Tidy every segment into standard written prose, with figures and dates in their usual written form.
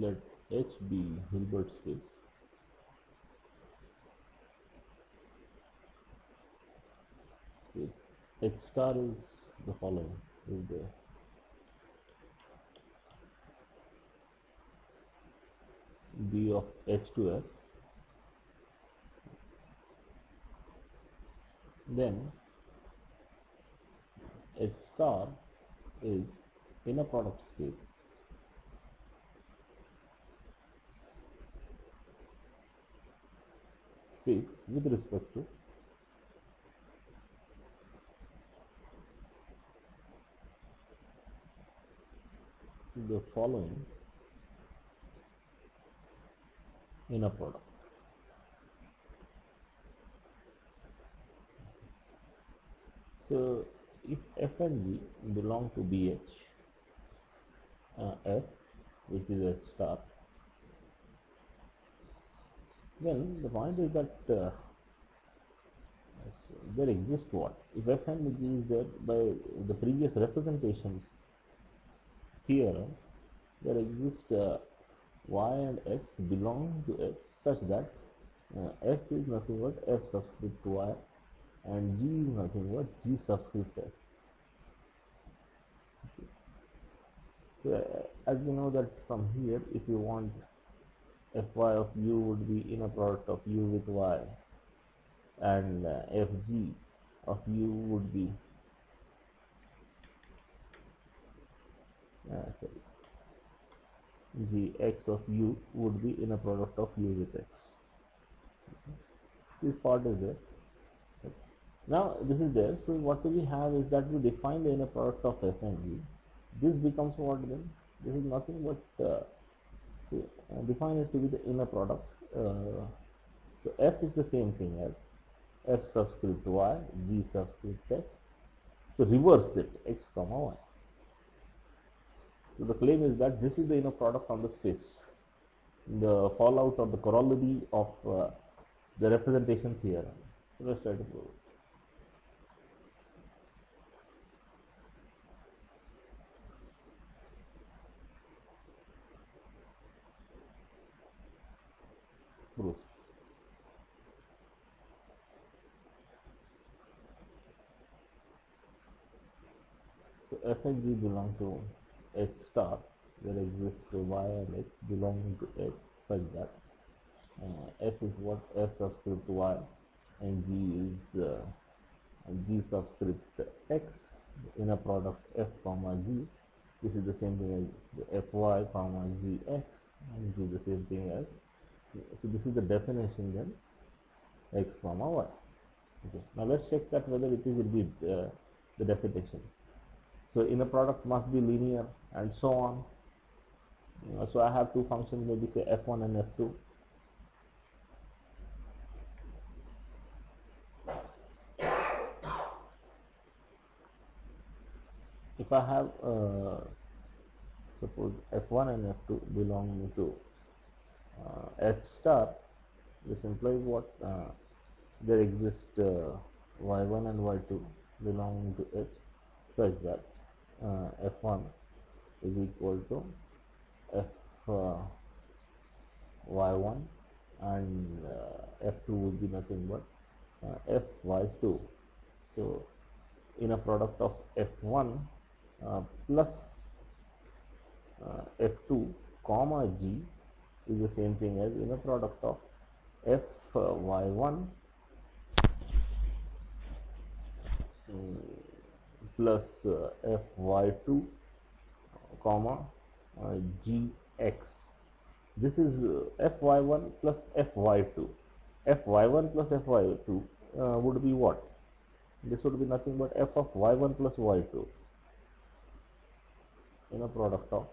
let H be Hilbert space. H star is the following, is the B of H to F, then H star is inner product space with respect to the following inner product. So if F and G belong to BH, F, which is H star, then the point is that there exists what? If F and G is there by the previous representation here, there exists Y and X belong to X such that F is nothing but F subscript Y and G is nothing but G subscript F. So as we know that from here, if you want Fy of U would be inner product of U with Y, and Fg of U would be Gx of U would be inner product of U with X. This part is there. Now this is there. So what we have is that we define the inner product of F and G. This becomes what then? This is nothing but define it to be the inner product. So F is the same thing as F subscript Y, G subscript X. So reverse it, X comma Y. So the claim is that this is the inner product on the space. The fallout or the corollary of the representation theorem. So let's try to prove it. Proof. So F and G belong to H star. There exists Y and X belonging to X such that F is what? F subscript Y and G is G subscript X, inner product F comma G. This is the same thing as Fy comma Gx, and this is the same thing as, so this is the definition then, X comma Y. Okay. Now let's check that whether it is indeed the definition. So inner product must be linear and so on. So I have two functions, maybe say F1 and F2. If I have suppose F1 and F2 belong to H star, this implies what? There exists Y1 and Y2 belonging to H such that F1 is equal to Fy1 and F2 would be nothing but Fy2. So inner product of F1 plus F2 comma G is the same thing as inner product of Fy1 plus Fy2 comma Gx. This is Fy1 plus Fy2. Fy1 plus Fy2 would be what? This would be nothing but F of Y1 plus Y2, inner product of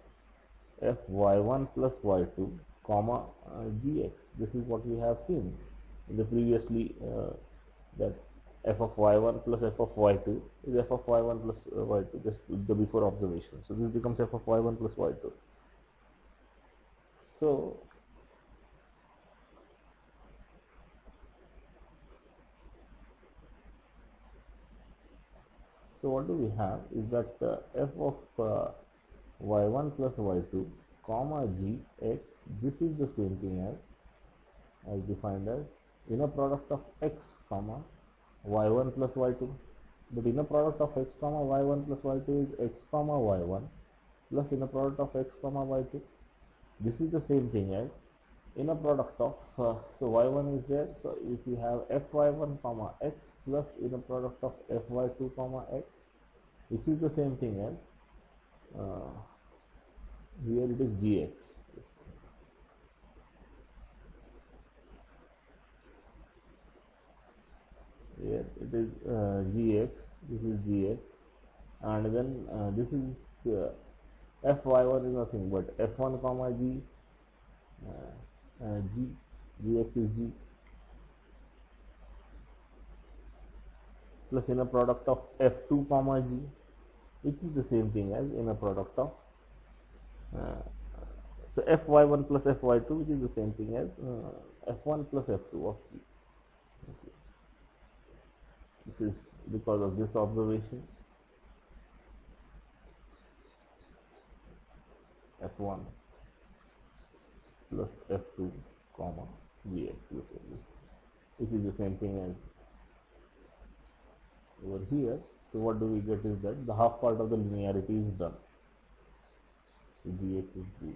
Fy1 plus Y2 comma Gx. This is what we have seen in the previously, that F of Y1 plus F of Y2 is F of Y1 plus Y2, just the before observation. So this becomes F of Y1 plus Y2. So what do we have is that F of Y1 plus Y2 comma g x, this is the same thing as defined as inner product of x comma y1 plus y2. But inner product of x comma y1 plus y2 is x comma y1 plus inner product of x comma y2. This is the same thing as inner product of so y1 is there, so if you have fy1 comma x plus inner product of fy2 comma x, which is the same thing as here it is gx. Here it is gx, this is gx, and then this is fy1 is nothing but f1 comma g, gx is g, plus inner product of f2 comma g, which is the same thing as inner product of so fy1 plus fy2, which is the same thing as f1 plus f2 of g. Okay. This is because of this observation. f1 plus f2 comma gx, which is the same thing as over here. So what do we get is that the half part of the linearity is done. So gx is g.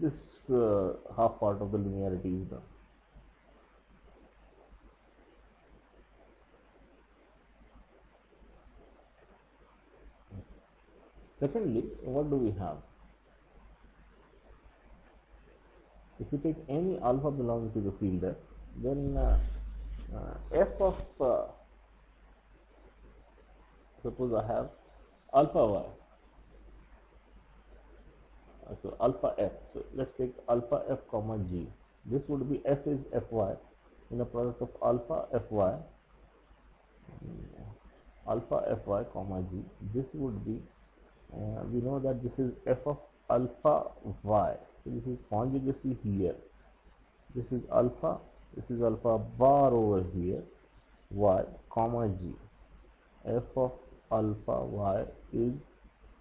This half part of the linearity is done. Secondly, what do we have? If you take any alpha belonging to the field F, then f of suppose I have alpha y, so alpha f. So let's take alpha f comma g. This would be f is fy in a product of alpha fy, alpha fy comma g. This would be we know that this is f of alpha y. So this is conjugacy here. This is alpha bar over here, y comma g. F of alpha y is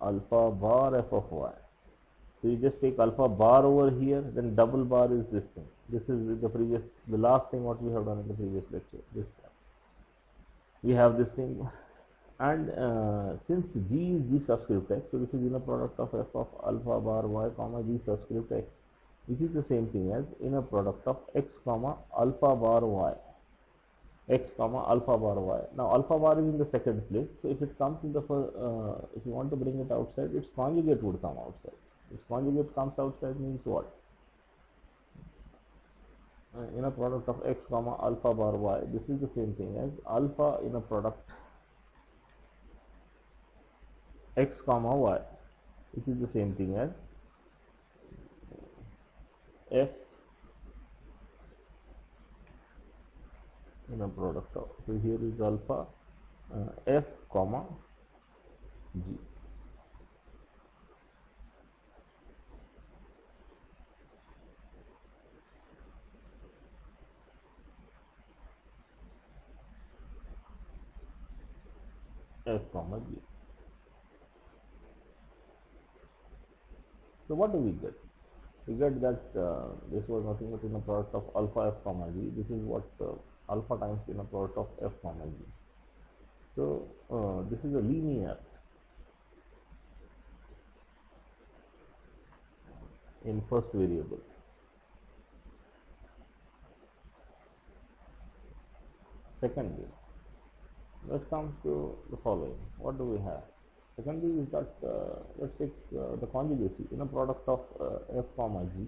alpha bar f of y. So you just take alpha bar over here, then double bar is this thing. This is the last thing what we have done in the previous lecture. This time we have this thing, and since g is g subscript x, so this is inner product of f of alpha bar y comma g subscript x, which is the same thing as inner product of x comma alpha bar y, x comma alpha bar y. Now alpha bar is in the second place, so if it comes in the if you want to bring it outside, its conjugate would come outside. Its conjugate comes outside means what? Inner product of x comma alpha bar y. This is the same thing as alpha inner product x comma y, which is the same thing as f inner product of. So here is alpha f comma g. F comma g. So what do we get? We get that this was nothing but inner product of alpha f comma g. This is what alpha times inner product of f comma g. So this is a linear in first variable. Secondly, let's come to the following. What do we have? Secondly is that let's take the conjugacy. Inner product of f comma g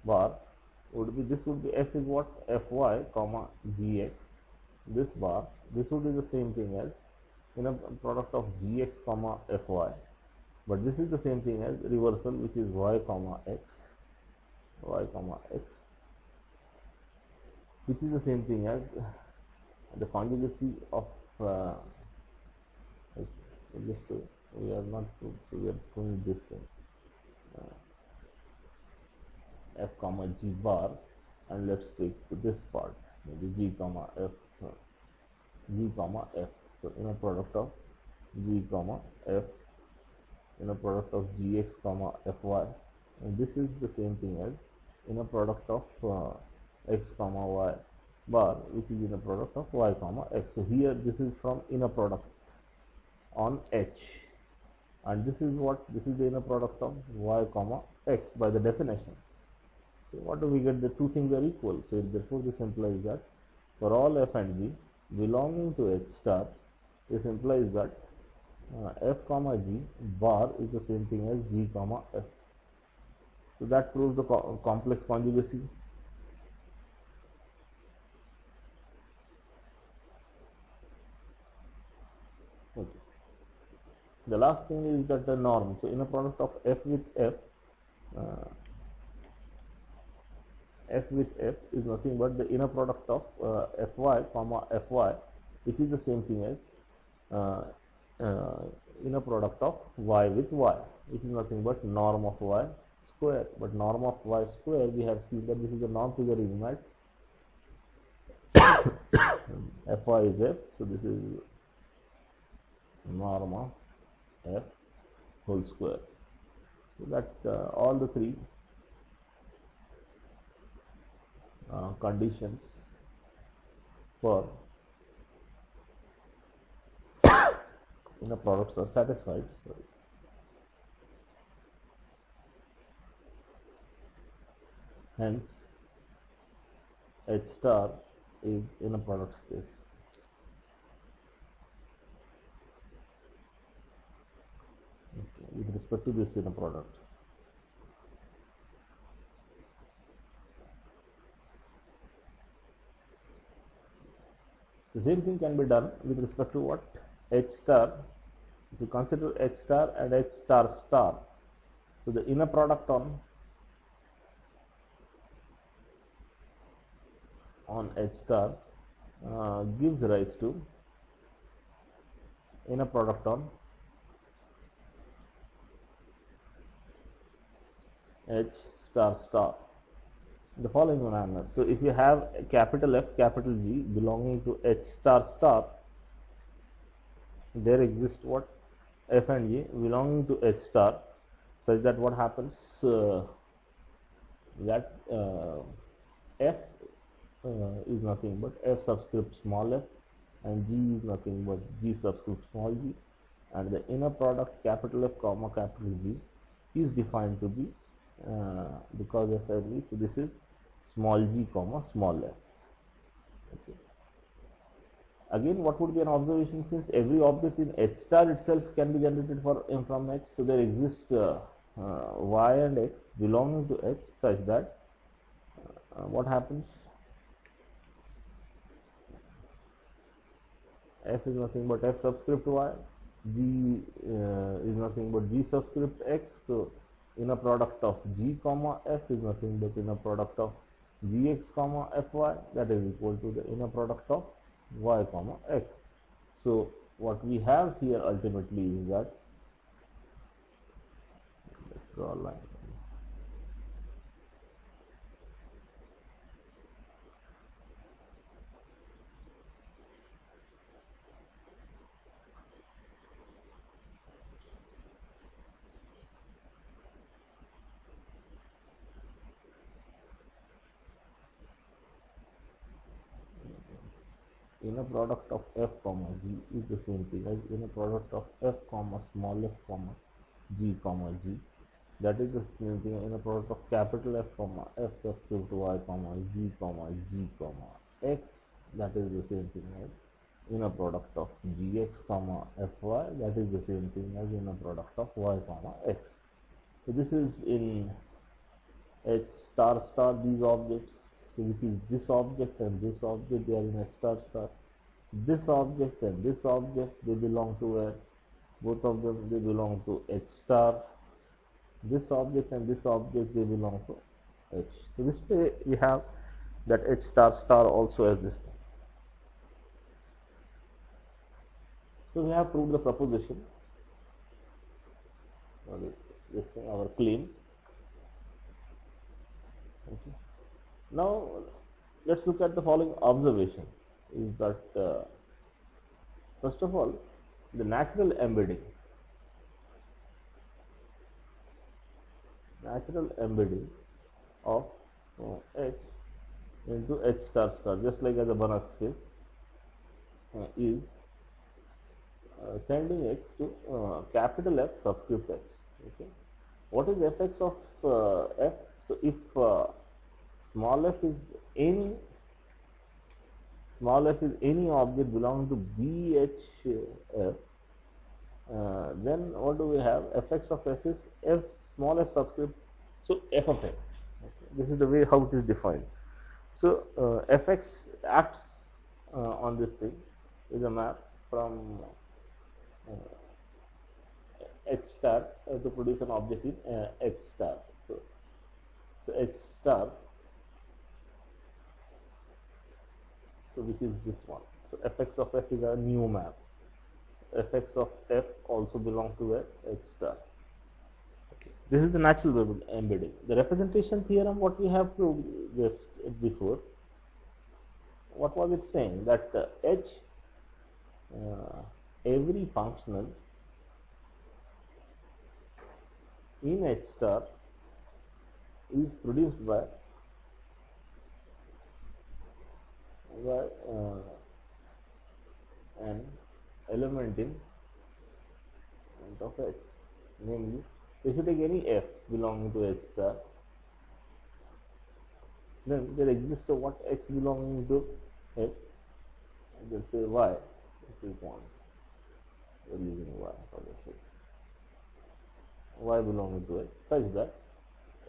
bar would be, this would be f is what? Fy comma gx. This bar, this would be the same thing as inner product of gx comma fy. But this is the same thing as reversal, which is y comma x, which is the same thing as the conjugacy of we are not, so we are doing this thing f comma g bar, and let's take this part, maybe g comma f, So inner product of g comma f inner product of gx comma fy, and this is the same thing as inner product of x comma y bar, which is inner product of y comma x. So here this is from inner product on H, and this is the inner product of y comma x by the definition. So what do we get? The two things are equal. So therefore this implies that for all f and g belonging to H star, this implies that f comma g bar is the same thing as g comma f. So that proves the complex conjugacy. Okay. The last thing is that the norm. So inner product of f with f, f with f is nothing but the inner product of fy comma fy, which is the same thing as inner product of y with y, which is nothing but norm of y square. But norm of y square, we have seen that this is a non-figure unit. Fy is f, so this is norm of f whole square. So that all the three conditions for inner products are satisfied. Hence, H star is inner product space. Okay, with respect to this inner product. The same thing can be done with respect to what? H star. If you consider H star and H star star, so the inner product on H star gives rise to inner product on H star star in the following manner. So if you have capital F, capital G belonging to H star star, there exists what? F and G belonging to H star, such that what happens, that F is nothing but F subscript small f, and G is nothing but G subscript small g, and the inner product capital F comma capital G is defined to be because of F, so this is small g comma small f. Okay. Again, what would be an observation? Since every object in H star itself can be generated from H, so there exists y and x belonging to H, such that what happens? F is nothing but F subscript y, G is nothing but G subscript x. So inner product of G comma F is nothing but inner product of Gx comma Fy, that is equal to the inner product of y comma x. So what we have here ultimately is that, let's draw a line. Inner product of f comma g is the same thing as inner product of f comma small f comma g comma g. That is the same thing. Inner product of capital F comma f subscript y comma g comma x. That is the same thing as inner product of gx comma fy. That is the same thing as inner product of y comma x. So this is in H star star, these objects. So which is this object and this object, they are in H star star. This object and this object, they belong to where? Both of them, they belong to H star. This object and this object, they belong to H. So this way we have that H star star also has this thing. So we have proved the proposition, this thing, our claim. Okay. Now let's look at the following observation. Is that first of all, the natural embedding of H into H star star, just like as a Banach case, is sending X to capital F subscript X. Okay. What is fx of F? So if small f is any object belonging to BHF, then what do we have? Fx of F is F small f subscript, so f of x. Okay. This is the way how it is defined. So fx acts on this thing is a map from H star to produce an object in H star. So H star, so which is this one. So fx of f is a new map. Fx of f also belongs to a H star. Okay. This is the natural embedding. The representation theorem, what we have proved just before, what was it saying? That H, every functional in H star is produced by an element in of H. Namely, if you take any f belonging to H star, then there exists a what x belonging to H, and let's say y, if you want, we are using y for the sake. Y belonging to H, such that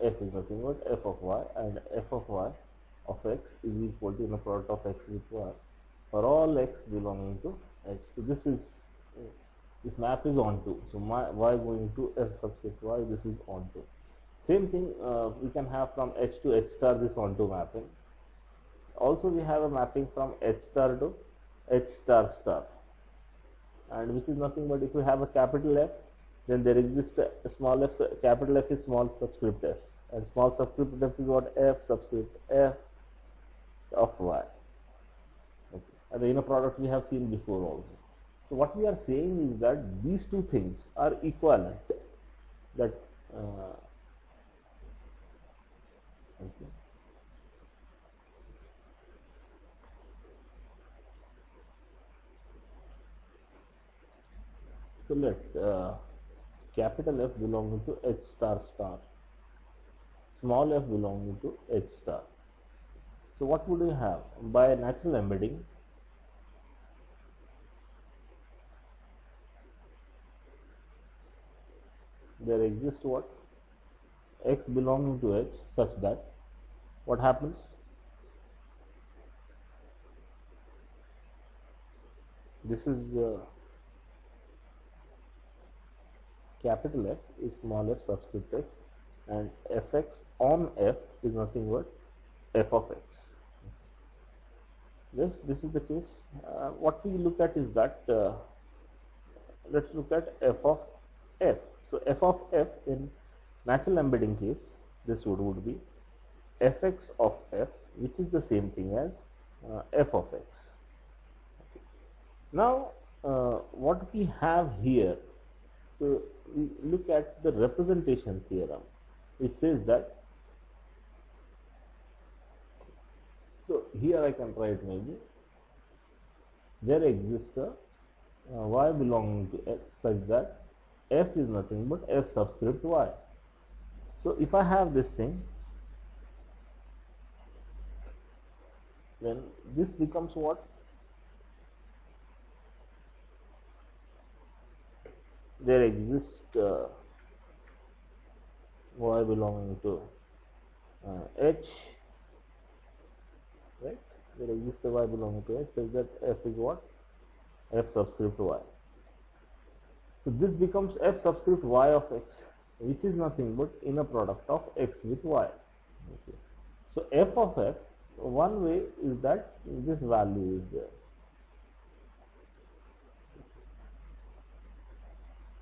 f is nothing but f of y, and f of y of x is equal to the product of x with y for all x belonging to H. So this map is onto. So my y going to f subscript y, this is onto. Same thing we can have from H to H star, this onto mapping. Also we have a mapping from H star to H star star, and which is nothing but if you have a capital F, then there exists a small f, capital F is small subscript f, and small subscript f is what? F subscript f of y. Okay. And the inner product we have seen before also. So what we are saying is that these two things are equivalent. That okay. So let capital F belonging to H star star, small f belonging to H star. So what would we have? By natural embedding, there exists what? X belonging to H, such that what happens? This is capital F is small f subscript x, and fx on f is nothing but f of x. This is the case. What we look at is that let's look at f of f. So f of f in natural embedding case, this would be fx of f, which is the same thing as f of x. Okay. Now what we have here, so we look at the representation theorem. It says that, so here I can write maybe there exists a y belonging to x such that f is nothing but f subscript y. So if I have this thing, then this becomes what? There exists y belonging to h, right? There exists a y belonging to h such that f is what? F subscript y. So this becomes f subscript y of x, which is nothing but inner product of x with y. Okay. So f of f, one way is that this value is there.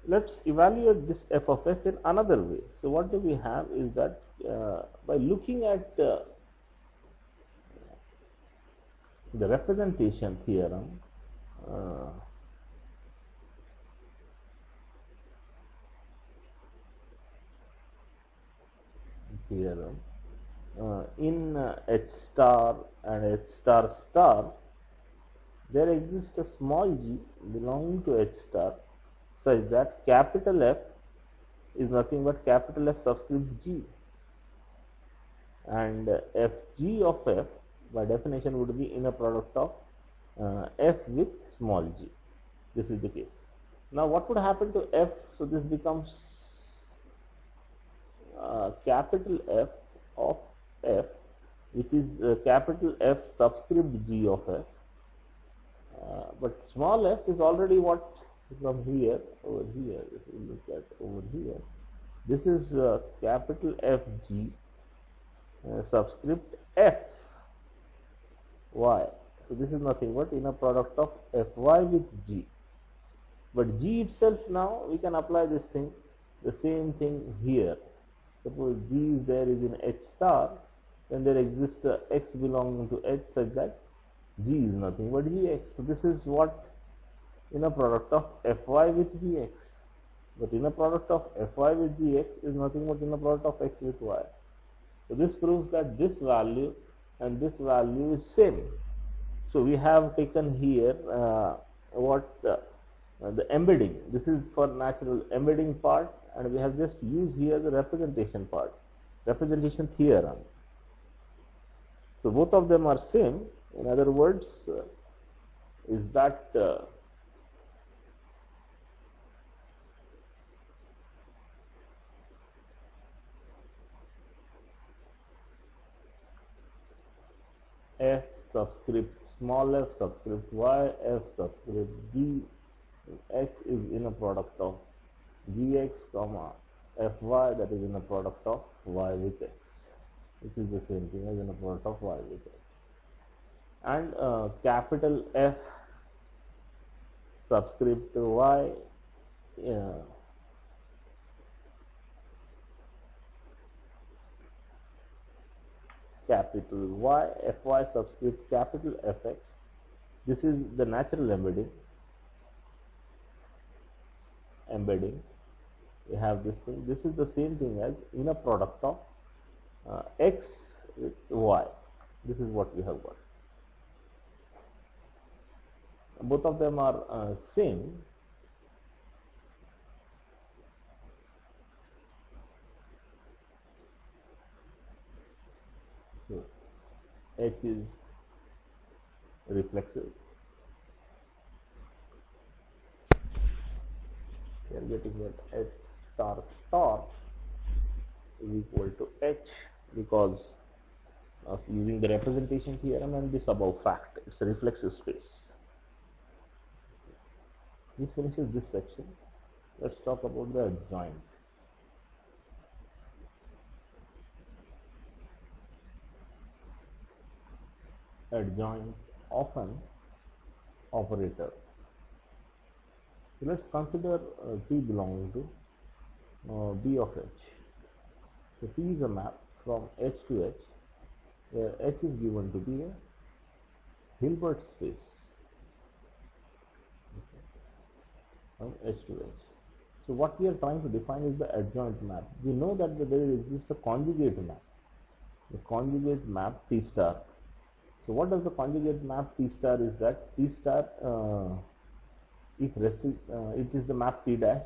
Let's evaluate this f of f in another way. So what do we have is that by looking at the representation theorem, theorem, in H star and H star star, there exists a small g belonging to H star such that capital F is nothing but capital F subscript g, and Fg of F by definition would be inner product of F with small g. This is the case. Now what would happen to F? So this becomes capital F of F, which is capital F subscript g of F. But small f is already what from here over here. If you look at over here, this is capital F g subscript f y. So this is nothing but inner product of fy with g. But g itself, now we can apply this thing, the same thing here. Suppose g is there is in H star, then there exists x belonging to H such that g is nothing but gx. So this is what inner product of fy with gx. But inner product of fy with gx is nothing but inner product of x with y. So this proves that this value and this value is same. So we have taken here the embedding. This is for natural embedding part, and we have just used here the representation part, representation theorem. So both of them are same. In other words, is that f subscript small f subscript y, f subscript g, x is inner product of gx comma fy, that is inner product of y with x, which is the same thing as inner product of y with x. And capital F subscript y capital Y, fy subscript capital Fx. This is the natural embedding. We have this thing. This is the same thing as inner product of x with y. This is what we have got. Both of them are same. So H is reflexive. We are getting that H star star is equal to H because of using the representation theorem and this above fact. It's a reflexive space. This finishes this section. Let's talk about the adjoint. Adjoint of an operator. So let's consider T belonging to B of H. So T is a map from H to H, where H is given to be a Hilbert space. From H to H. So what we are trying to define is the adjoint map. We know that there exists a conjugate map. The conjugate map T star. So what does the conjugate map T star is that T star it is the map T dash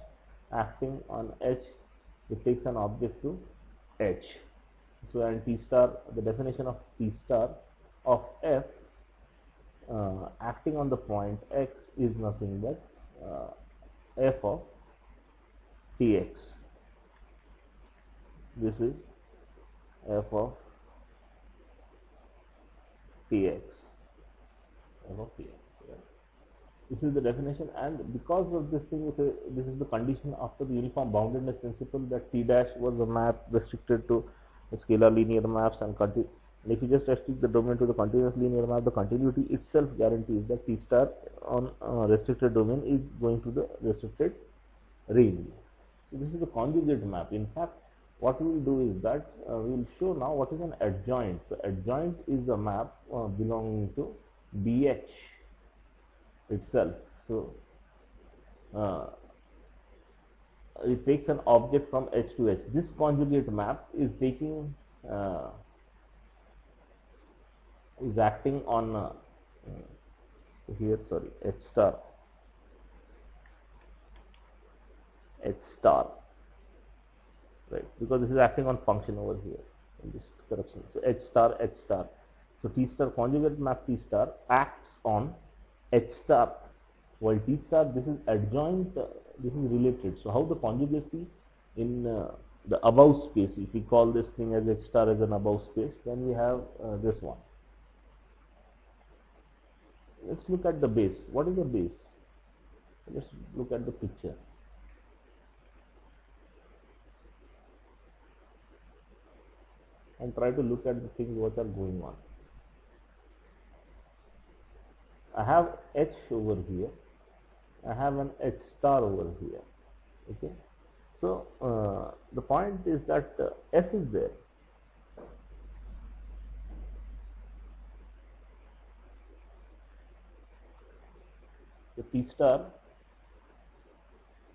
acting on H, it takes an object to H. So and T star, the definition of T star of F acting on the point X is nothing but f of Tx. This is f of Tx. F of Tx. Yeah. This is the definition, and because of this thing, this is the condition after the uniform boundedness principle that T dash was a map restricted to scalar linear maps, and if you just restrict the domain to the continuous linear map, the continuity itself guarantees that T star on restricted domain is going to the restricted range. So this is the conjugate map. In fact, what we will do is that we will show now what is an adjoint. So adjoint is a map belonging to BH itself. So it takes an object from H to H. This conjugate map is taking is acting on here, sorry, H star, right, because this is acting on function over here in this correction. So H star, so T star conjugate map T star acts on H star, while T star, this is adjoint, this is related. So how the conjugacy in the above space, if we call this thing as H star as an above space, then we have this one. Let's look at the base. What is the base? Let's look at the picture. And try to look at the things what are going on. I have H over here. I have an H star over here. Okay. So the point is that F is there. The P star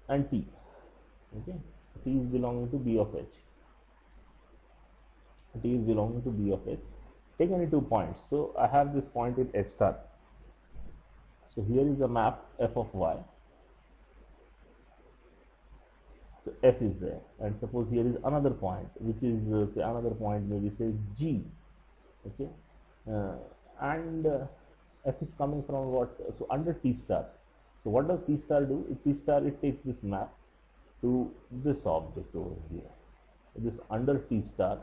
and T. Okay. T is belonging to B of H. T is belonging to B of H. Take any 2 points. So I have this point in H star. So here is a map F of Y. So F is there, and suppose here is another point, which is say another point, maybe say G. Okay, and F is coming from what? So under T star. So what does T star do? T star, it takes this map to this object over here. This under T star,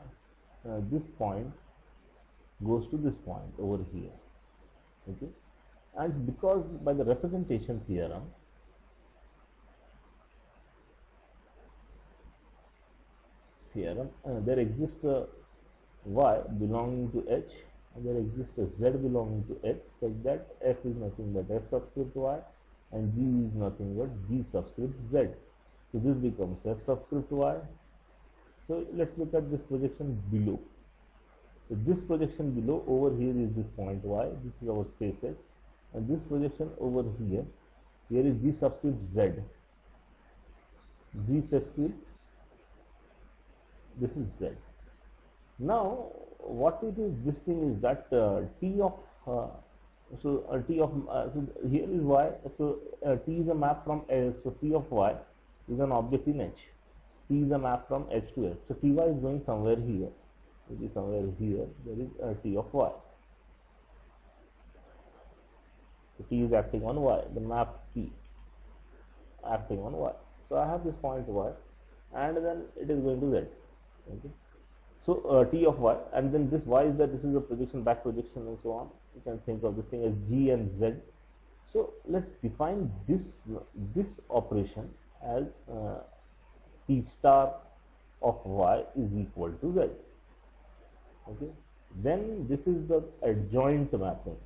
this point goes to this point over here. Okay, and because by the representation theorem, there exists a Y belonging to H, and there exists a Z belonging to H, such that F is nothing but F subscript Y, and G is nothing but G subscript Z. So this becomes F subscript Y. So let's look at this projection below. So this projection below, over here is this point Y, this is our space H, and this projection over here is G subscript Z. G subscript, this is Z. Now what it is, this thing is that T of so here is Y, so T is a map from so T of Y is an object in H. T is a map from H to H. So Ty is going somewhere here. It is somewhere here. There is T of Y. So T is acting on Y. The map T acting on Y. So I have this point Y, and then it is going to Z. Okay. So T of Y, and then this Y is that this is a projection, back projection, and so on. You can think of this thing as G and Z. So let's define this operation as T star of Y is equal to Z. Okay. Then this is the adjoint mapping.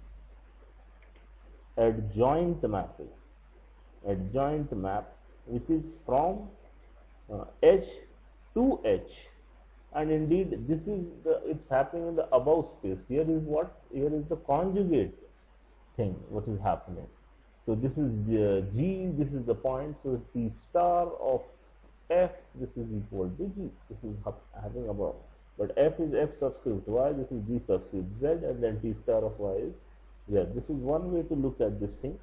Adjoint map, which is from H to H. And indeed, this is it's happening in the above space. Here is what? Here is the conjugate thing, what is happening. So this is G, this is the point. So T star of F, this is equal to G. This is happening above. But F is F subscript Y, this is G subscript Z, and then T star of Y is Z. This is one way to look at this thing.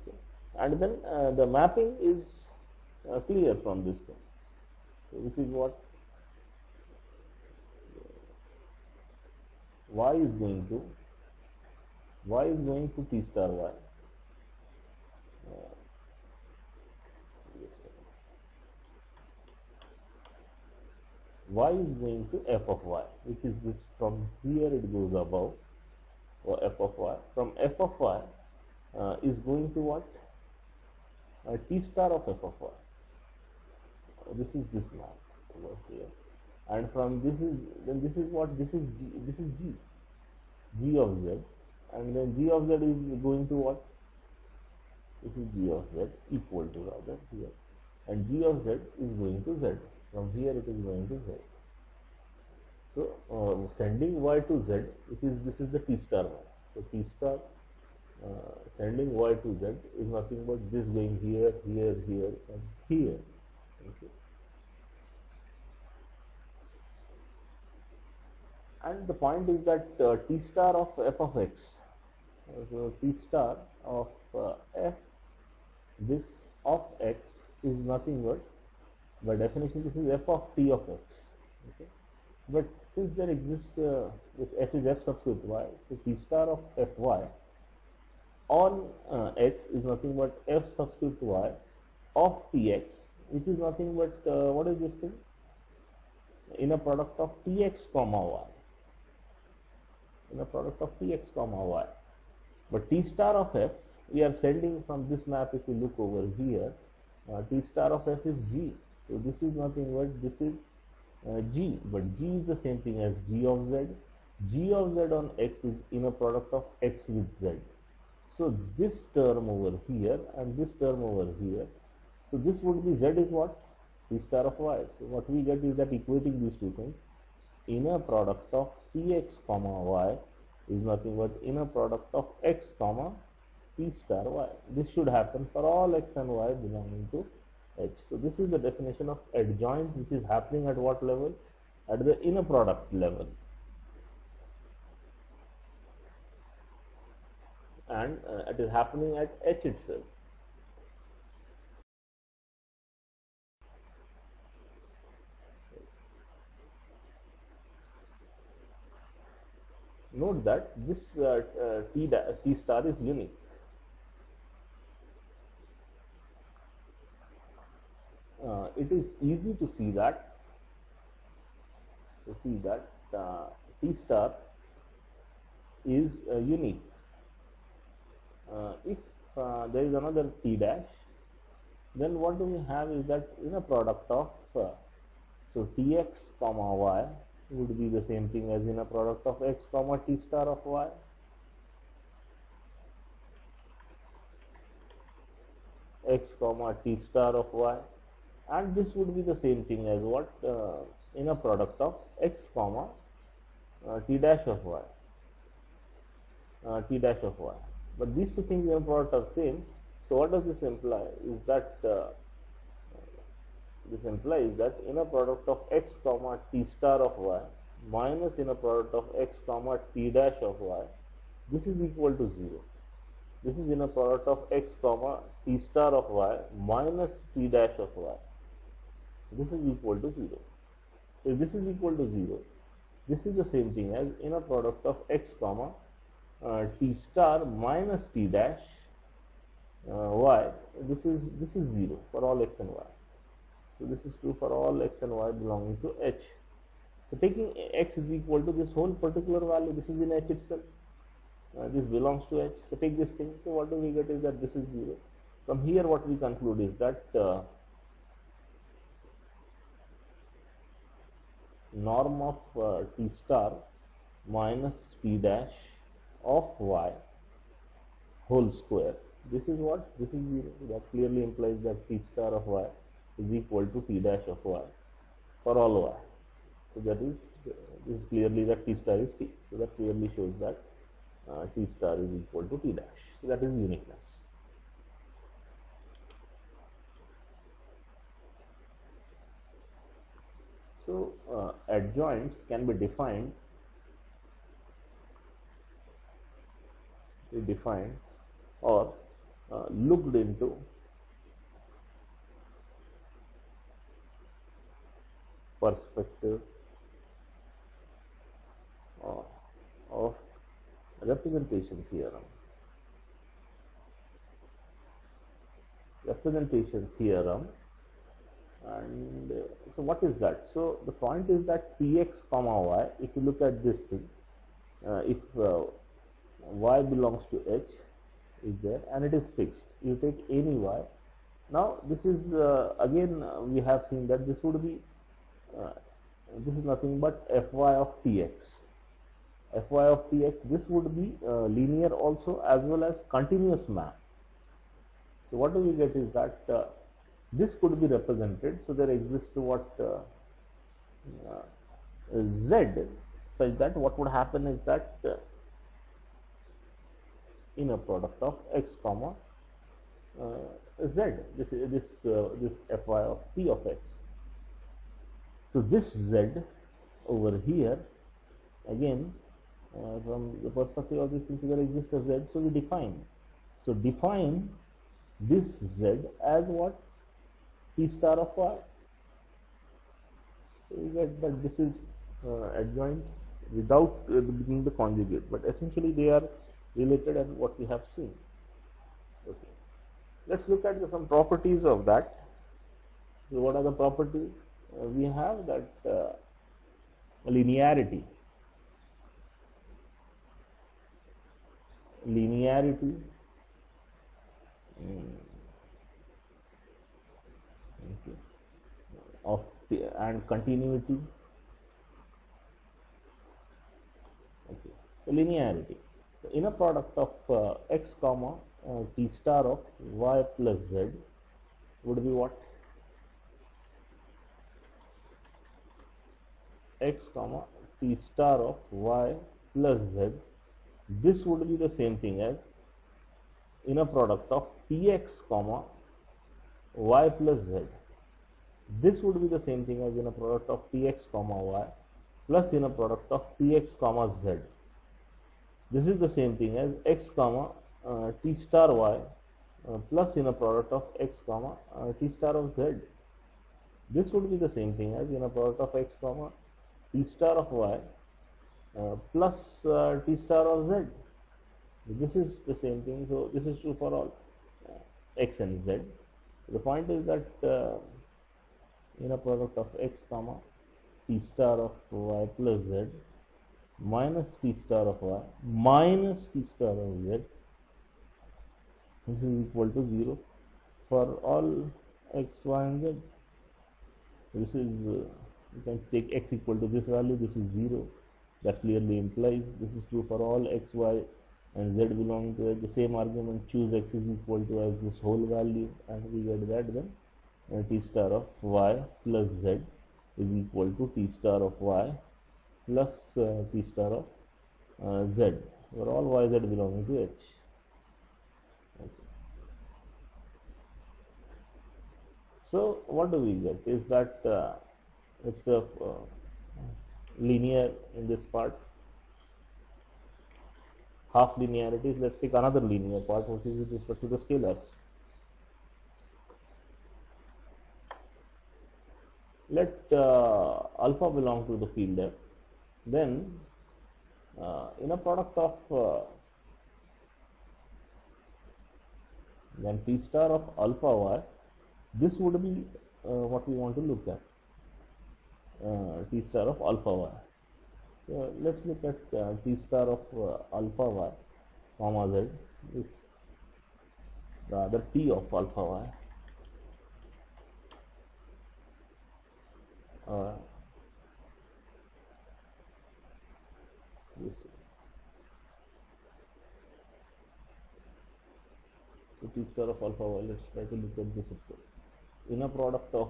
Okay. And then the mapping is clear from this thing. So this is what Y is going to T star Y. Y is going to F of Y, which is this, from here it goes above, or F of Y. From F of Y is going to what? T star of F of Y. This is this map over here. And from this is what? This is G of Z, and then G of Z is going to what? This is G of Z equal to rather here, and G of Z is going to Z. From here it is going to Z. So sending Y to Z, this is the T star one. So T star sending Y to Z is nothing but this going here, here, here, and here. Okay. And the point is that T star of f of x, so T star of f this of x is nothing but, by definition, this is f of t of x. Okay. But since there exists, if f is f subscript y, so T star of fy on x is nothing but f subscript y of tx, which is nothing but what is this thing? Inner product of tx comma y. Inner product of tx comma y. But T star of f, we are sending from this map, if you look over here, T star of f is g. So this is nothing but this is g, but g is the same thing as g of z. G of z on x is inner product of x with z. So this term over here and this term over here, so this would be z is what? T star of y. So what we get is that equating these two things, inner product of tx comma y is nothing but inner product of x comma t star y. This should happen for all x and y belonging to H. So this is the definition of adjoint, which is happening at what level? At the inner product level. And it is happening at H itself. Note that this T star is unique. It is easy to see that T star is unique. If there is another T dash, then what do we have is that inner product of so tx comma y would be the same thing as inner product of x comma t star of y. X comma t star of y, and this would be the same thing as what? Inner product of x comma t dash of y. T dash of y. But these two things inner product are same. So what does this imply? Is that this implies that inner product of x comma t star of y minus inner product of x comma t dash of y, this is equal to 0. This is inner product of x comma t star of y minus t dash of y. This is equal to 0. If this is equal to 0, this is the same thing as inner product of x comma t star minus t dash y. This is 0 for all x and y. So this is true for all x and y belonging to H. So taking x is equal to this whole particular value, this is in H itself. This belongs to H. So take this thing. So what do we get is that this is 0. From here what we conclude is that norm of t star minus t dash of y whole square. This is what? This is 0. That clearly implies that t star of y is equal to t dash of y for all y. So that is, this is clearly that t star is t. So that clearly shows that t star is equal to t dash. So that is uniqueness. So adjoints can be defined or looked into perspective of representation theorem. And so what is that? So the point is that tx comma y, if you look at this thing, if y belongs to H is there and it is fixed, you take any y. Now this is again we have seen that this would be this is nothing but fy of tx. Fy of tx, this would be linear also as well as continuous map. So what do we get is that this could be represented, so there exists what z, such that what would happen is that inner product of x comma z, this fy of p of x. So this z over here, again, from the perspective of this principle exists a z, so we define. So define this z as what? P star of y. So you get that this is adjoints without being the conjugate, but essentially they are related as what we have seen. Okay. Let's look at some properties of that. So what are the properties? We have that linearity. Okay, of and continuity. Okay, so linearity. So inner product of x comma t star of y plus z would be what? X comma t star of y plus z. This would be the same thing as inner product of px comma y plus z. This would be the same thing as inner product of px comma y plus inner product of px comma z. This is the same thing as x comma t star y plus inner product of x comma t star of z. This would be the same thing as inner product of x comma t star of y plus t star of z. This is the same thing, so this is true for all x and z. The point is that inner product of x comma t star of y plus z minus t star of y minus t star of z, this is equal to 0 for all x, y and z. This is, you can take x equal to this value, this is 0. That clearly implies this is true for all x, y and z belonging to the same argument. Choose x is equal to as this whole value, and we get that then t star of y plus z is equal to t star of y plus t star of z for all y, z belonging to h. Okay. So what do we get is that it's linear in this part. Half linearities. Let's take another linear part, which is with respect to the scalars. Let alpha belong to the field F. Then inner product of then t star of alpha y. This would be what we want to look at. T star of alpha y. So let's look at t star of alpha y comma z. This the other t of alpha y. This. So t star of alpha y. Let's try to look at this itself. Inner product of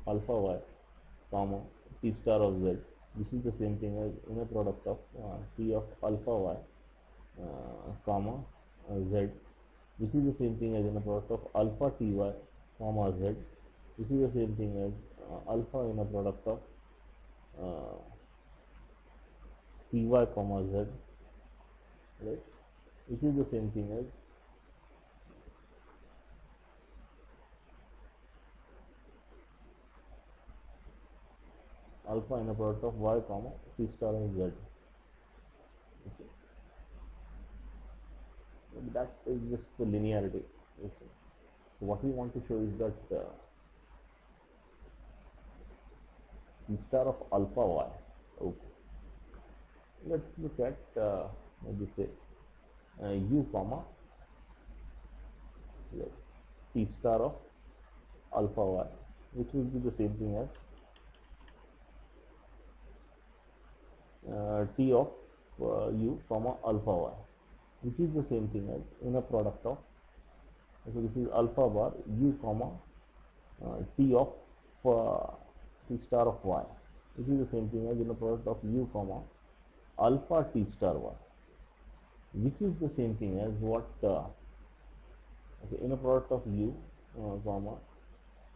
alpha y comma t star of z. This is the same thing as inner product of t of alpha y comma z. This is the same thing as inner product of alpha ty comma z. This is the same thing as alpha inner product of ty comma z. Right? This is the same thing as alpha inner product of y comma t star of z. Okay. But that is just the linearity. Okay. So what we want to show is that t star of alpha y. Okay. Let's look at maybe say u comma t star of alpha y, which will be the same thing as t of u comma alpha y, which is the same thing as inner product of, so this is alpha bar u comma t of t star of y, which is the same thing as inner product of u comma alpha t star y, which is the same thing as what Okay, inner product of u comma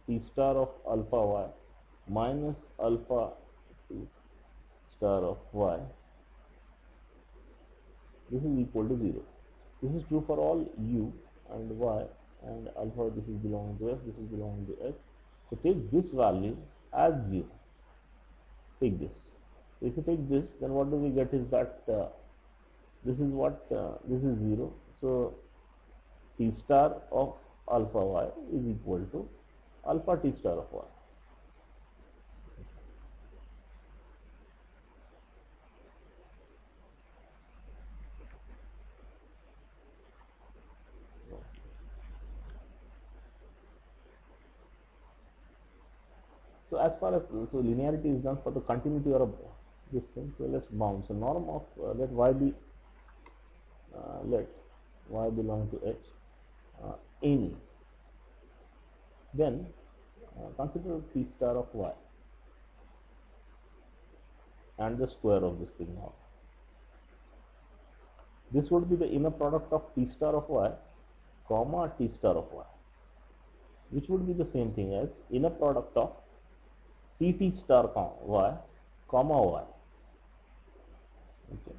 t star of alpha y minus alpha t star of y, this is equal to 0. This is true for all u and y and alpha. This is belonging to f, this is belonging to h. So take this value as 0. Take this. If you take this, then what do we get is that this is what this is 0. So t star of alpha y is equal to alpha t star of y. So as far as linearity is done for the continuity or this thing, so let's bound. So norm of let y be let y belong to h any. Then consider t star of y and the square of this thing now. This would be the inner product of t star of y comma t star of y, which would be the same thing as inner product of t star y comma y. Okay.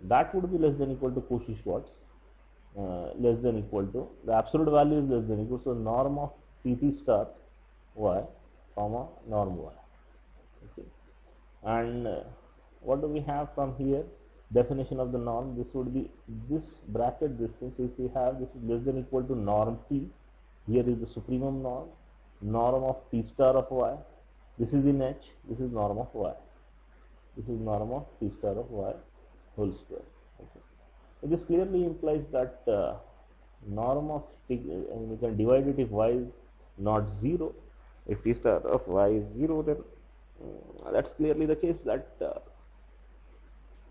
That would be less than equal to Cauchy-Schwarz, less than equal to, the absolute value is less than equal, so norm of t star y comma norm y. Okay. And what do we have from here? Definition of the norm, this would be this bracket distance. If we have this is less than equal to norm t, here is the supremum norm of t star of y, this is in h, this is norm of y, this is norm of t star of y whole square. Okay. So this clearly implies that norm of and we can divide it if y is not 0. If t star of y is 0, then that's clearly the case that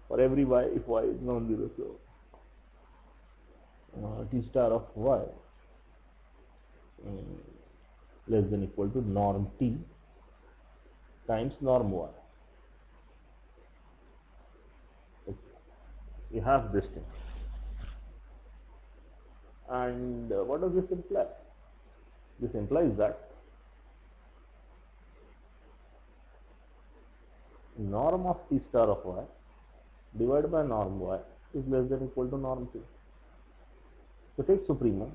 for every y, if y is non-zero, so t star of y less than equal to norm t times norm y. Okay. You have this thing. And what does this imply? This implies that norm of t star of y divided by norm y is less than equal to norm t. So take supremum.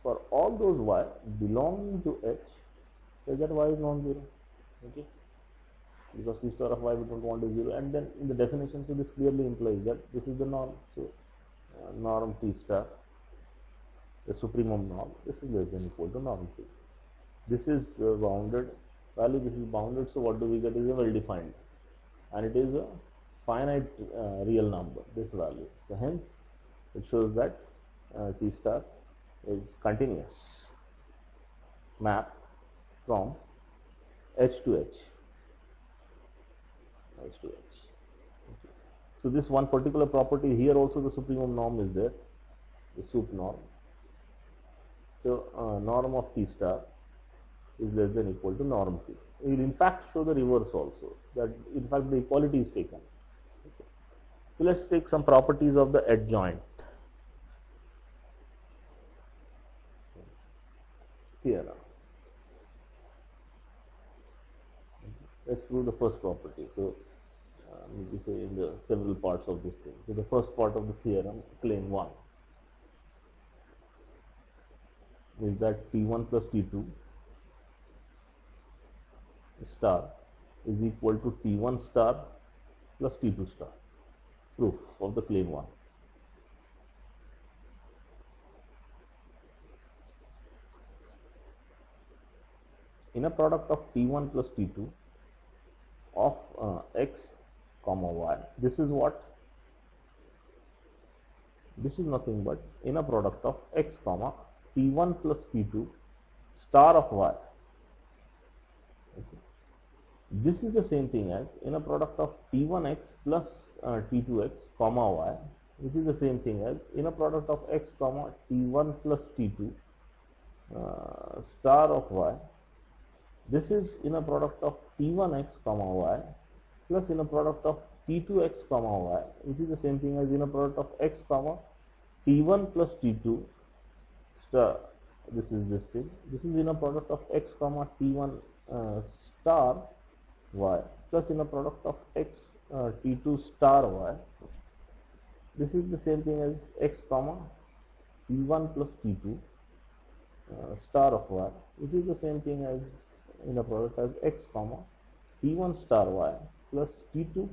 For all those y belonging to h, say that y is non-zero. Okay? Because t star of y we don't want is 0, and then in the definition, so this clearly implies that this is the norm. So norm t star, the supremum norm, this is less than equal to norm t. This is bounded value, this is bounded, so what do we get is a well defined, and it is a finite real number, this value. So hence it shows that t star is continuous map from h to h. H to h. Okay. So this one particular property here also the supremum norm is there, the sup norm. So norm of t star is less than equal to norm t. We will in fact show the reverse also, that in fact the equality is taken. Okay. So let's take some properties of the adjoint theorem. Let's prove the first property. So maybe say in the several parts of this thing. So the first part of the theorem, claim 1, is that T1 plus T2 star is equal to T1 star plus T2 star. Proof of the claim 1. Inner product of T1 plus T2 of x comma y, this is what? This is nothing but inner product of x comma T1 plus T2 star of y. Okay. This is the same thing as inner product of T1x plus T2x comma y, which is the same thing as inner product of x comma T1 plus T2 star of y. This is inner product of T1x comma y plus inner product of t2x comma y, which is the same thing as inner product of x comma t1 plus t2 star. This is this thing. This is inner product of x comma t1 star y plus inner product of x t2 star y. This is the same thing as x comma t1 plus t2 star of y, which is the same thing as inner product as x comma t1 star y plus t2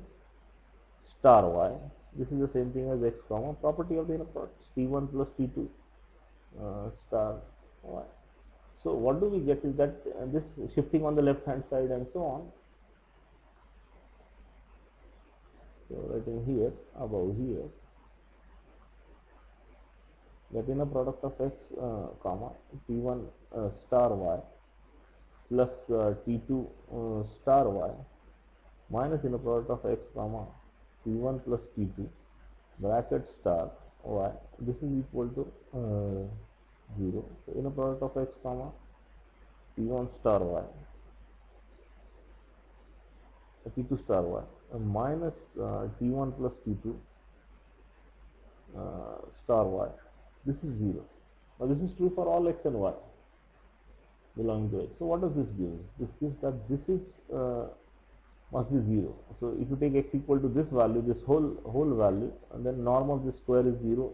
star y. This is the same thing as x comma property of the inner product t1 plus t2 star y. So what do we get is that this shifting on the left hand side and so on. So writing here above here, that inner product of x comma t1 star y plus t2 star y minus inner product of x comma t1 plus t2 bracket star y, this is equal to 0. So inner product of x comma t1 star y t2 star y minus t1 plus t2 star y, this is 0. Now this is true for all x and y belonging to x. So what does this give? This gives that this is must be 0. So if you take x equal to this value, this whole value, and then norm of this square is 0,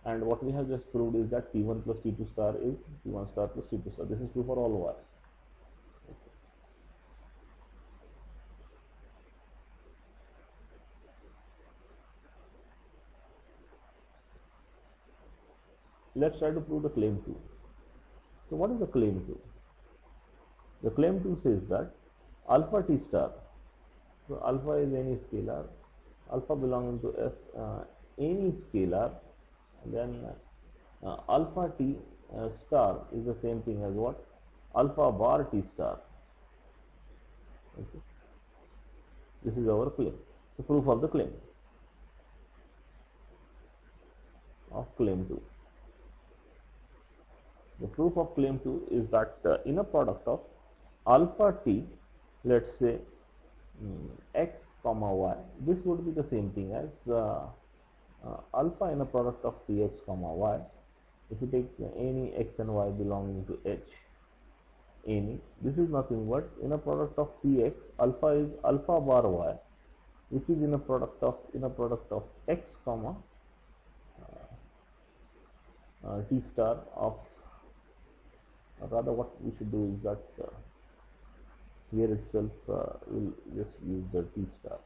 and what we have just proved is that t1 plus t2 star is t1 star plus t2 star. This is true for all y. Let's try to prove the claim 2. So what is the claim 2? The claim 2 says that alpha t star, so alpha is any scalar, alpha belonging to f any scalar, and then alpha t star is the same thing as what? Alpha bar t star. Okay. This is our claim. So proof of the claim of claim 2. The proof of claim 2 is that inner product of alpha t, let's say x comma y, this would be the same thing as alpha inner product of tx comma y. If you take any x and y belonging to H, any, this is nothing but inner product of tx. Alpha is alpha bar y, which is inner product of x comma t star of, rather what we should do is that here itself we'll just use the t star.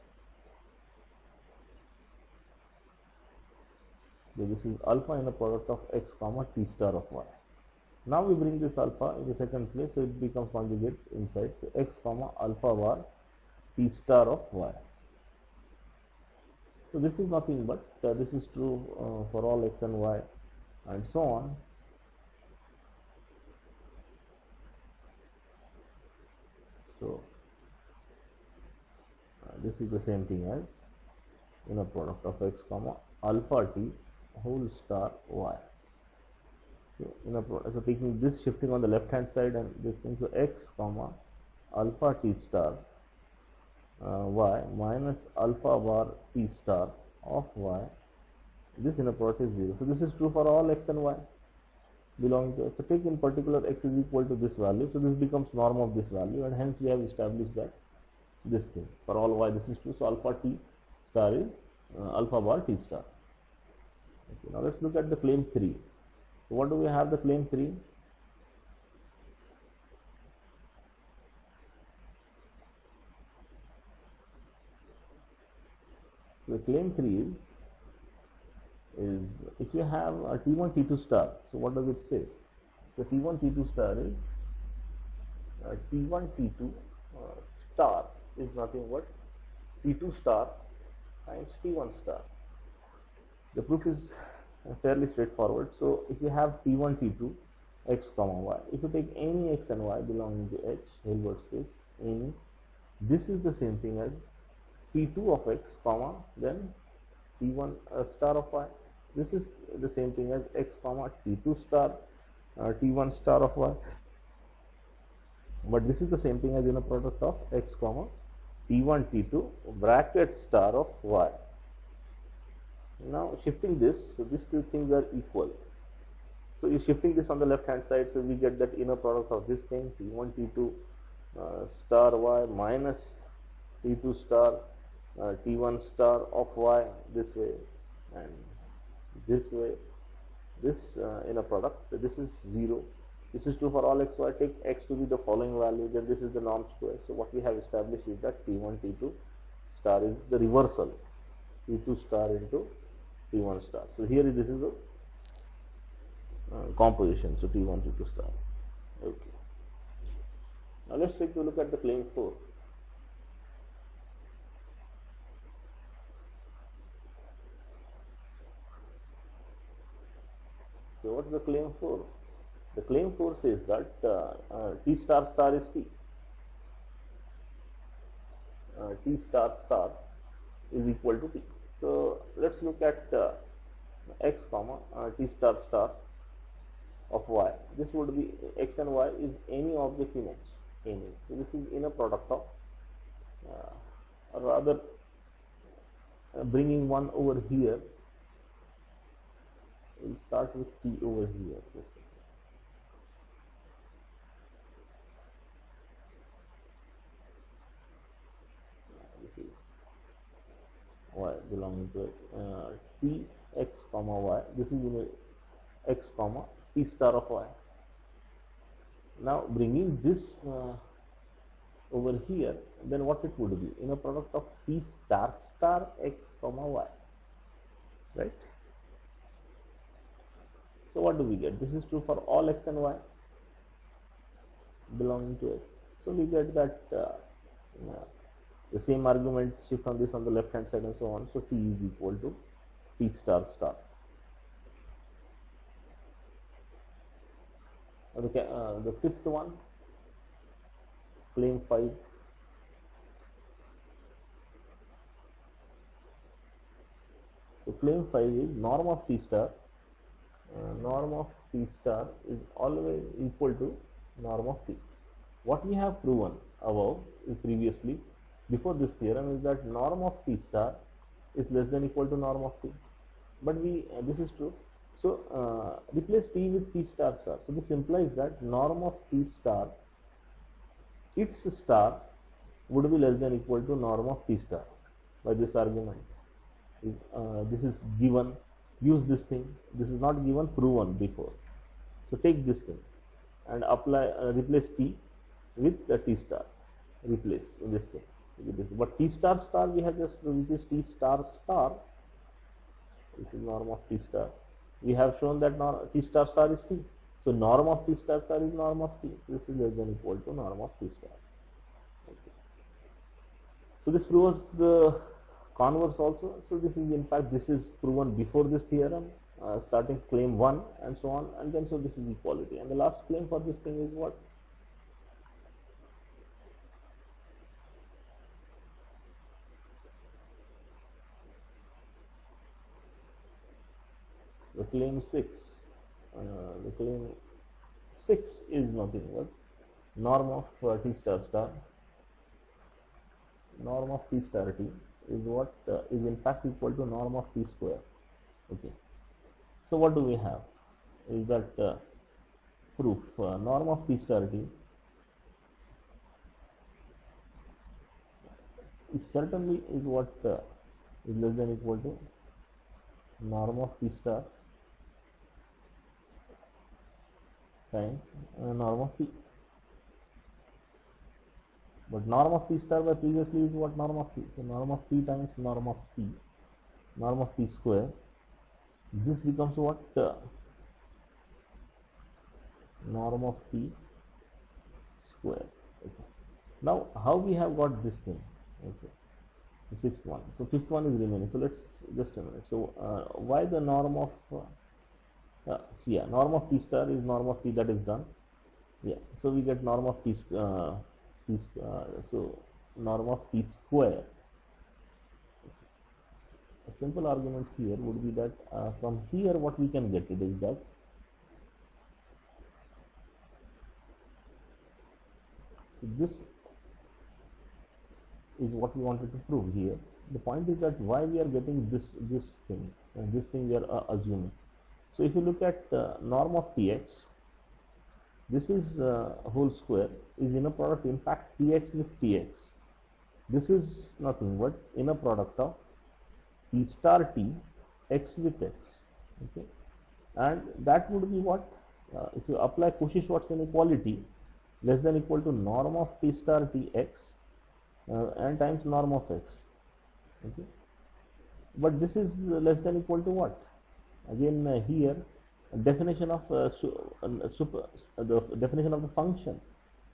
So this is alpha inner product of x comma t star of y. Now we bring this alpha in the second place, so it becomes conjugate inside. So x comma alpha bar t star of y. So this is nothing but this is true for all x and y and so on. So this is the same thing as inner product of x comma alpha t whole star y. So inner product, so taking this, shifting on the left hand side and this thing, so x comma alpha t star y minus alpha bar t star of y, this inner product is 0. So this is true for all x and y belonging to x. So take in particular x is equal to this value, so this becomes norm of this value, and hence we have established that this thing for all y this is true. So alpha t star is alpha bar t star. Okay, now let's look at the claim 3. So what do we have the claim 3? So the claim 3 is if you have a t1 t2 star, so what does it say? The t1 t2 star is t1 t2 star is nothing but t2 star times t1 star. The proof is fairly straightforward. So if you have t1 t2 x comma y, if you take any x and y belonging to H, Hilbert space, any, this is the same thing as t2 of x comma then t1 star of y. This is the same thing as x comma t2 star t1 star of y, but this is the same thing as inner product of x comma T1 T2 bracket star of y. Now shifting this, so these two things are equal. So you shifting this on the left hand side, so we get that inner product of this thing T1 T2 star y minus T2 star T1 star of y this way and this way. This inner product, so this is 0. This is true for all x, y. Take x to be the following value, then this is the norm square. So what we have established is that T1 T2 star is the reversal, T2 star into T1 star. So here this is the composition, so T1 T2 star. Okay. Now let's take a look at the claim 4. So what is the claim 4? The claim 4 says that T star star is T. T star star is equal to T. So let's look at x comma T star star of y. This would be x and y is any object in H. Any. So this is inner product of or rather bringing one over here. We'll start with T over here. This is y belonging to T x comma y. This is in a x comma T star of y. Now bringing this over here, then what it would be? In a product of T star star x comma y, right? So what do we get? This is true for all x and y belonging to x. So we get that the same argument shift on this on the left hand side and so on. So T is equal to T star star. Okay, the fifth one, claim 5. So claim 5 is norm of T star. Norm of T star is always equal to norm of T. What we have proven above is previously before this theorem is that norm of T star is less than equal to norm of T. But this is true. So replace T with T star star. So this implies that norm of T star, its star would be less than equal to norm of T star by this argument. This is given. Use this thing. This is not given, proven before. So take this thing and apply, replace T with the T star. Replace in this thing with this. But T star star we have just which is T star star. This is norm of T star. We have shown that T star star is T. So norm of T star star is norm of T. This is less than equal to norm of T star. Okay. So this proves the converse also. So this is in fact this is proven before this theorem, starting claim 1 and so on, and then so this is equality. And the last claim for this thing is what? The claim 6. The claim 6 is nothing but norm of T star star. Norm of T star T is what is in fact equal to norm of T square. Okay. So what do we have? Is that proof? Norm of T star T is certainly is what is less than equal to norm of T star times norm of T. But norm of T star by previously is what? Norm of T. So norm of T times norm of T, norm of T square. This becomes what? Norm of T square. Okay. Now how we have got this thing? Okay. The sixth one. So fifth one is remaining. So let's just a minute. So why the norm of norm of T star is norm of T, that is done. Yeah. So we get norm of T so norm of T square. A simple argument here would be that from here what we can get it is that this is what we wanted to prove here. The point is that why we are getting this thing, and this thing we are assuming. So if you look at norm of Tx, this is whole square is inner product, in fact, Tx with Tx. This is nothing but inner product of T star T, x with x. Okay, and that would be what? If you apply Cauchy-Schwarz inequality, less than equal to norm of T star T x and times norm of x. Okay, but this is less than equal to what? Again, here definition of the definition of the function.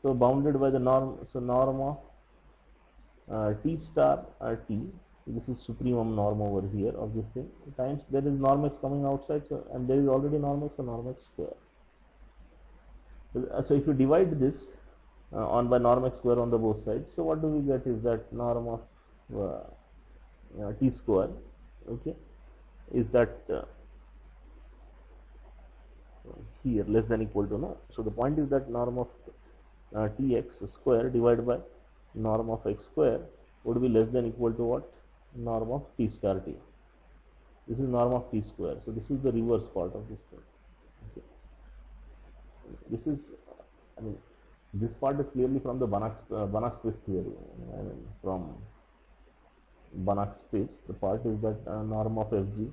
So bounded by the norm. So norm of T star T. This is supremum norm over here of this thing, times there is norm x coming outside, so, and there is already norm x, so norm x square. So if you divide this on by norm x square on the both sides, so what do we get is that norm of T square, okay, is that here less than equal to no. So the point is that norm of Tx square divided by norm of x square would be less than equal to what? Norm of T star T. This is norm of T square. So this is the reverse part of this thing. Okay. This is, I mean, this part is clearly from the Banach space theory. I mean, from Banach space, the part is that norm of Fg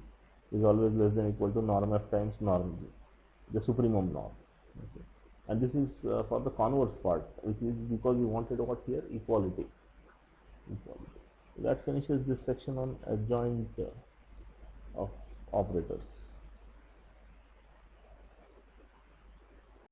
is always less than equal to norm F times norm G, the supremum norm. Okay. And this is for the converse part, which is because we wanted what here? Equality. That finishes this section on adjoint of operators.